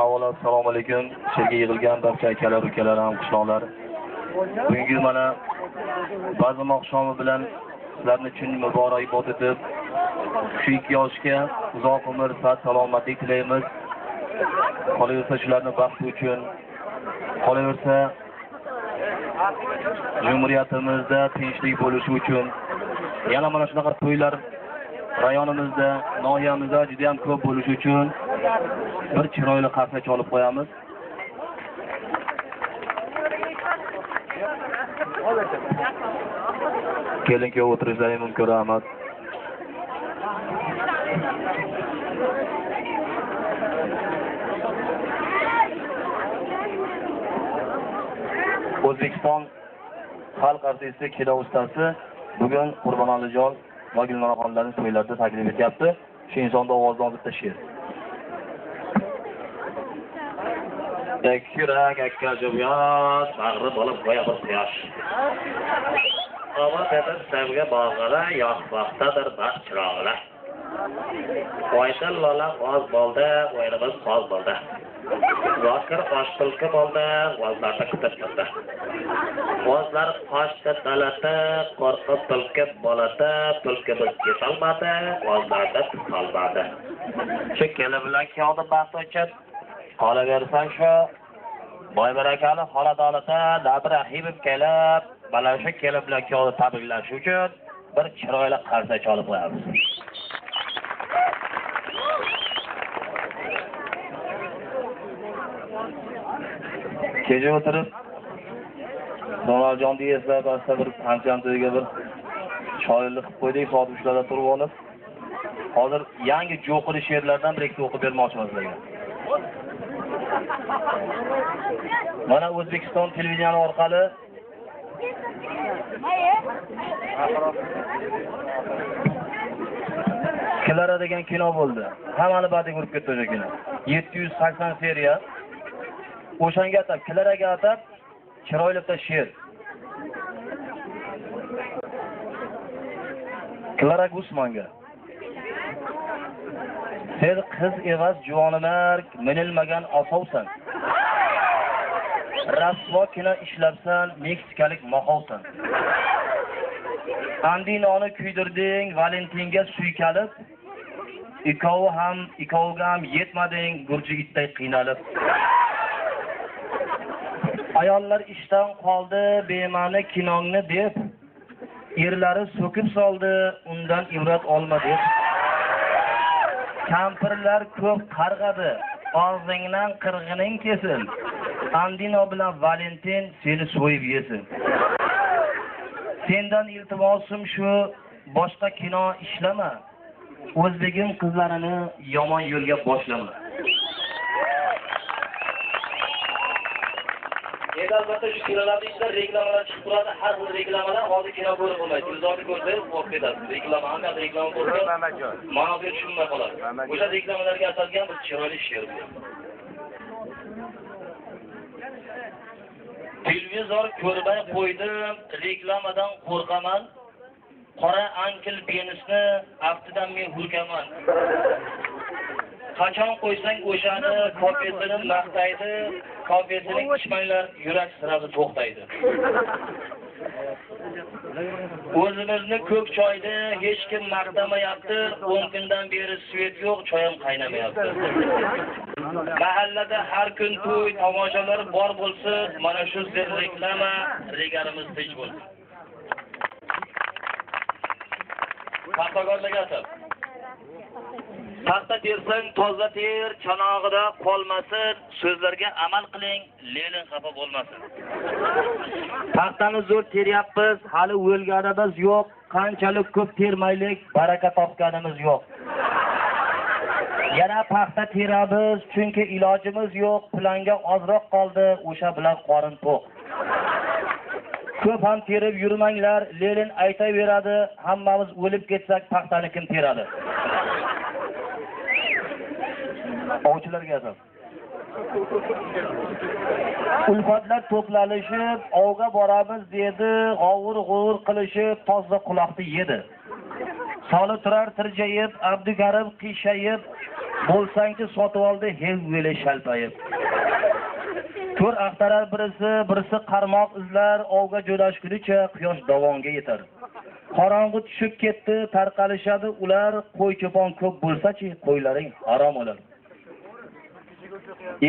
Avvalo assalomu alaykum. She'rga yig'ilgan barcha akalar, ukalar, ham qishloqlar. Bugungi mana bazm oqshomi bilan sizlarni uchun muborak ibod etib, shu 2 yoshga uzoq umr, sa'at salomatlik tilaymiz. Qolaversa shularning baxti uchun, qolaversa Jumhuriyatimizda tinchlik bo'lishi uchun, yana mana shunaqa to'ylar rayonimizda, noyamizda juda ham ko'p bo'lishi uchun bir chiroyli qarsak chalib qo'yamiz. Keling-kuyov o'tirishlaring mumkin, rahmat. O'zbekiston xalq artisti, kino ustasi bugun Qurbonalijon va Gulnoraxonlarning to'ylarida taklif etyapti. Shu insonning ovozidan bitta she'r. Yurak akkajob yosh, bag'ri bo'lib qo'ya bir quyosh. Ovozadir sevgi bog'ira, yosh vaqtdadir baxt chirog'lar. Qo'ydi lola oz bo'ldi, o'yrimiz qoz bo'ldi. Zokir oshtilki bo'ldi, vazlarda kutib turdi. Vazlar qochdi dalada, qo'rqib tilkib bolada, tulki biz yetolmadi, vazlarda qolmadi. Shu keli bilan kiyodi baxt o'chib, qolaversan shu boy barakali xonadonida Nadir Rahimov kelib, mana shu keli bilan kiyodi tabriklash uchun bir chiroyli qarsak chalib qo'yamiz. Kecha o'tirib Donorjonni eslab, asla bir qancham to'yga bir shoirlik qilib qo'ydik, soat 3 larda turib olib. Hozir yangi jo'qiri she'rlardan bir ikkita o'qib bermoqchiman sizlarga. Mana O'zbekiston televideniyasi orqali Klara degan kino bo'ldi. Hammani badiga urib ketdi o'sha kino. 780 seriya. O'shanga atab, Klaraga atab chiroyli bitta she'r. Klara Gusmanga. Sen qiz emas juvonimark, minilmagan osovsan. Rasvo kino ishlabsan, meksikalik mohovsan. Andinoni kuydirding, Valentinga suykalib, ikkoviga ham yetmading, gurji itday qiynalib. Ayollar ishdan qoldi, bema'ni kinongni deb, erlari so'kib soldi, undan ibrat olma deb. Kampirlar ko'p qarg'adi, og'zingdan qirg'ining kesin. Andino bilan Valentin seni so'yib yesin. Sendan iltimosim shu, boshqa kino ishlama. O'zbegim qizlarini yomon yo'lga boshlama. Albatta shu kinolarda ishlar reklamalar chiqib turadi, har xil reklamalar hozir kino ko'rib bo'lmaydi. O'zingizga ko'rsangiz qo'rqib ketasiz. Reklama hamma reklama ko'rsa, ma'noga tushunmay qoladi. O'sha reklamalarga atalgan bir chiroyli she'r bu. Televizor ko'rmay qo'ydim, reklamadan qo'rqaman. Qora ankil penisni aftidan men hulkaman. Qachon qo'ysang o'shani kofesini maqtaydi, kofesini ichmanglar, yurak sirasi to'xtaydi. O'zimizni ko'k choyda hech kim maqtamayapti, 10 kundan beri svet yo'q, choy ham qaynamayapti. Mahallada har kun to'y, tomoshalar bor bo'lsin, mana shu reklama regarimiz tinch bo'lsin. Paxtakorlarga atab. Paxta tersang toza ter, chanog'ida qolmasin, so'zlarga amal qiling, Lenin xafa bo'lmasin. Paxtani zo'r teryapmiz, hali o'lganimiz yo'q, qanchalik ko'p termaylik, baraka topganimiz yo'q. Yana paxta teramiz, chunki ilojimiz yo'q, planga ozroq qoldi, o'sha bilan qorin to'q. Ko'p ham terib yurmanglar, Lenin aytaveradi, hammamiz o'lib ketsak, paxtani kim teradi? Ovchilarga atab. Ulfatlar to'planishib, ovga boramiz dedi, g'ovur-g'ovur qilishib, toza quloqni yedi. Soli turar tirjayib, Abdugarim qiyshayib, Bo'lsangchi sotib oldi hevveli shalpayib. Ko'r axtarar birisi qarmoq izlar, ovga jo'nashgunicha quyosh dovonga yetar. Qorong'u tushib ketdi, tarqalishadi ular, qo'y cho'pon ko'p bo'lsa-chi, qo'ylaring harom o'lar.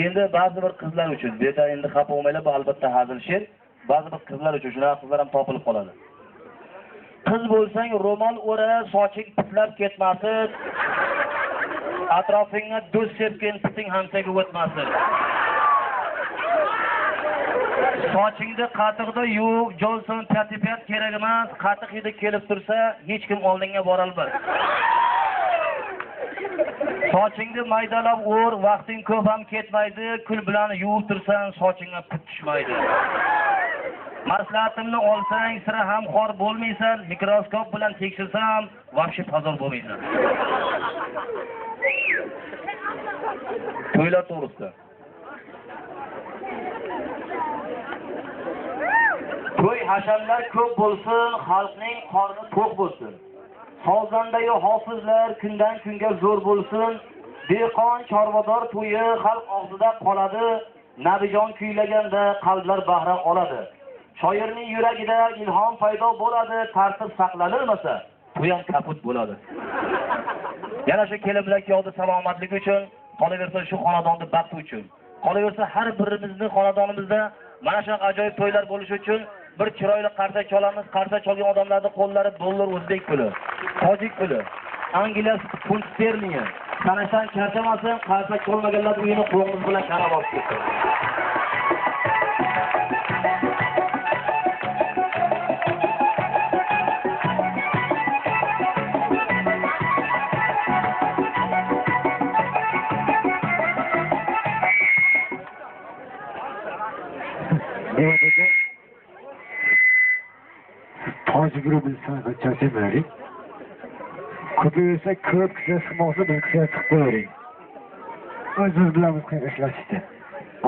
Endi ba'zi bir qizlar uchun, bu yerda endi xafa bo'lmaylar, bu albatta hazil she'r. Ba'zi bir qizlar uchun shunaqa qizlar ham topilib qoladi. Qiz bo'lsang ro'mol o'ra, soching pitlab ketmasin. Atrofingga do'st sepgan piting hamsaga o'tmasin. Sochingda qatiqda yo'q, Johnson tatipiyat kerak emas, qatiq hidi kelib tursa, hech kim oldinga bora olmas. Sochingni maydalab o'r, vaqting ko'p ham ketmaydi, kul bilan yuvib tursan, sochingga put tushmaydi. Maslahatimni olsang, sira ham xor bo'lmaysan, mikroskop bilan tekshirsam, vobshe pazor bo'lmaysan. To'ylar to'g'risida. To'y hashamlar ko'p bo'lsin, xalqning qorni to'q bo'lsin. Sozandayu hofizlar kundan kunga zo'r bo'lsin. Dehqon chorvador to'yi xalq og'zida qoladi. Nabijon kuylaganda qalblar bahra oladi. Shoirning yuragida ilhom paydo bo'ladi, tartib saqlanilmasa, to'y ham kaput bo'ladi. Yana shu keliblar yo'lda salomatlik uchun, qolaversa shu xonadonda baxt uchun. Qolaversa har birimizning xonadonimizda mana shu ajoyib to'ylar bo'lishi uchun bir chiroyli qarsak cholamiz. Qarsak cholgan odamlarning qo'llari dollar o'zbek puli, tojik puli, Angliya funt sterlingi. Sanashdan charchamasin, qarsak cholmaganlar uyini qo'ng'iz bilan qarab olib ketdi. Tojik bilsan, charchamaylik. Ko'paysa ko'p kishi simoqsa bir kishi chiqib qo'ying. O'zingiz bilan ishlashdi.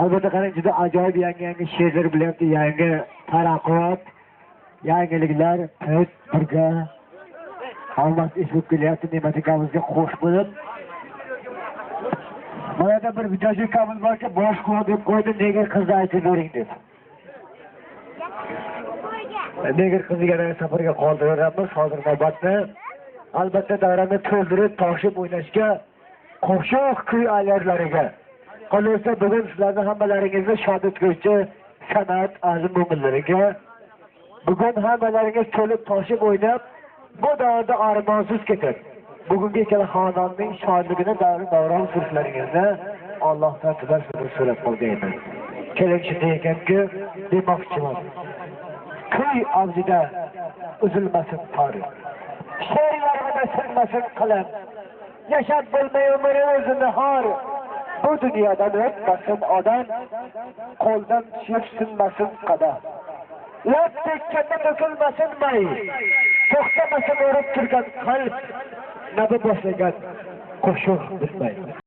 Albatta qarang, juda ajoyib yangi she'rlar bilyapti, yangi taraqqiyot, yangiliklar, tez birga albatta ishib kelyapti, nematikimizga qo'sh bo'lib. Mana da bir videochikamiz borki, bosh qo'y deb qo'ydi, nega qizni aytib bering deb. Negir qiziga safarga qoldiramiz, hozir navbatni. Albatta davrani to'ldirib, toshib o'ynashga, qo'shiq kuy ayarlariga. Qolsa bugun sizlarning hammalaringizni shod etuvchi san'at azim mo'minlariga bugun hammalaringiz to'lib toshib o'ynab, bu davrda armonsiz ketib, bugungi ikkala xonadonning shodligini davron surishlaringizni Allohdan tuzatishni so'rab qolganman. Keling shunday ekanki, demoqchiman. Kuy avjida uzilmasin tarix. She'rlarimda sinmasin qalam. Yashab bo'lmay umri o'zini har. Bu dunyodan o'tmasin odam. Qo'ldan tushib sinmasin qadam. Lab tekkanda to'kilmasin may. To'xtamasin o'rib turgan qalb. Nabi boshlagan qo'shiq bitmaydi.